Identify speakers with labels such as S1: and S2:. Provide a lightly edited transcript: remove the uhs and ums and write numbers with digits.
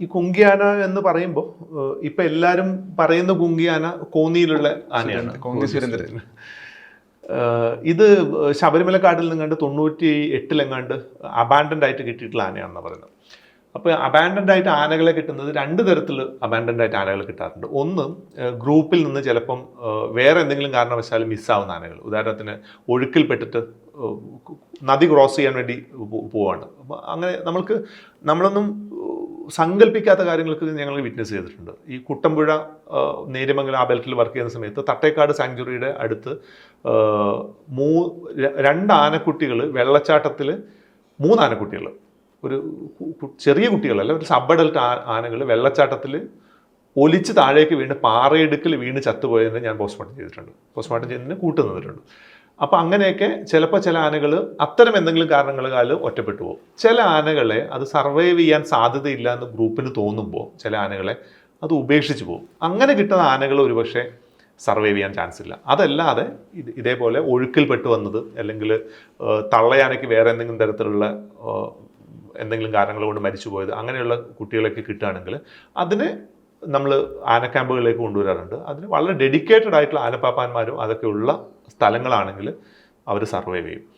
S1: ഈ കുങ്കിയാന എന്ന് പറയുമ്പോൾ ഇപ്പൊ എല്ലാരും പറയുന്ന കുങ്കിയാന കോന്നിയിലുള്ള ആനയാണ്,
S2: കോന്നി സുരേന്ദ്രൻ.
S1: ഇത് ശബരിമല കാട്ടിൽ നിങ്ങാണ്ട് 98-ലെങ്ങാണ്ട് അബാൻഡൻഡ് ആയിട്ട് കിട്ടിയിട്ടുള്ള ആനയാണെന്ന് പറയുന്നത്. അപ്പോൾ അബാൻഡൻഡ് ആയിട്ട് ആനകളെ കിട്ടുന്നത് രണ്ട് തരത്തിൽ അബാൻഡൻഡ് ആയിട്ട് ആനകൾ കിട്ടാറുണ്ട്. ഒന്ന്, ഗ്രൂപ്പിൽ നിന്ന് ചിലപ്പം വേറെ എന്തെങ്കിലും കാരണവശാൽ മിസ്സാവുന്ന ആനകൾ. ഉദാഹരണത്തിന് ഒഴുക്കിൽപ്പെട്ടിട്ട് നദി ക്രോസ് ചെയ്യാൻ വേണ്ടി പോവാണ്. അപ്പോൾ അങ്ങനെ നമ്മളൊന്നും സങ്കല്പിക്കാത്ത കാര്യങ്ങൾക്ക് ഞങ്ങൾ വിറ്റ്നസ് ചെയ്തിട്ടുണ്ട്. ഈ കുട്ടമ്പുഴ നേര്യമംഗലം ആ ബെൽറ്റിൽ വർക്ക് ചെയ്യുന്ന സമയത്ത് തട്ടേക്കാട് സാങ്ച്വറിയുടെ അടുത്ത് 2 ആനക്കുട്ടികൾ വെള്ളച്ചാട്ടത്തിൽ, 3 ആനക്കുട്ടികൾ, ഒരു ചെറിയ കുട്ടികളല്ല, ഒരു സബ് അഡൽട്ട് ആനകൾ വെള്ളച്ചാട്ടത്തിൽ ഒലിച്ച് താഴേക്ക് വീണ് പാറയിടുക്കിൽ വീണ് ചത്തുപോയതിനെ ഞാൻ പോസ്റ്റ്മോർട്ടം ചെയ്തിട്ടുണ്ട്. പോസ്റ്റ്മോർട്ടം ചെയ്തതിന് കൂട്ടുനിന്നിട്ടുണ്ട്. അപ്പോൾ അങ്ങനെയൊക്കെ ചിലപ്പോൾ ചില ആനകൾ അത്തരം എന്തെങ്കിലും കാരണങ്ങളാൽ ഒറ്റപ്പെട്ടു പോകും. ചില ആനകളെ അത് സർവൈവ് ചെയ്യാൻ സാധ്യതയില്ല എന്ന് ഗ്രൂപ്പിന് തോന്നുമ്പോൾ ചില ആനകളെ അത് ഉപേക്ഷിച്ച് പോകും. അങ്ങനെ കിട്ടുന്ന ആനകൾ ഒരുപക്ഷെ സർവൈവ് ചെയ്യാൻ ചാൻസ് ഇല്ല. അതല്ലാതെ ഇതേപോലെ ഒഴുക്കിൽപ്പെട്ട് വന്നത്, അല്ലെങ്കിൽ തള്ളയാനയ്ക്ക് വേറെ എന്തെങ്കിലും തരത്തിലുള്ള എന്തെങ്കിലും കാരണങ്ങൾ കൊണ്ട് മരിച്ചു പോയത്, അങ്ങനെയുള്ള കുട്ടികളൊക്കെ കിട്ടുകയാണെങ്കിൽ അതിന് നമ്മൾ ആന ക്യാമ്പുകളിലേക്ക് കൊണ്ടുവരാറുണ്ട്. അതിന് വളരെ ഡെഡിക്കേറ്റഡ് ആയിട്ടുള്ള ആനപ്പാപ്പാന്മാരും അതൊക്കെ ഉള്ള സ്ഥലങ്ങളാണെങ്കിൽ അവർ സർവൈവ് ചെയ്യും.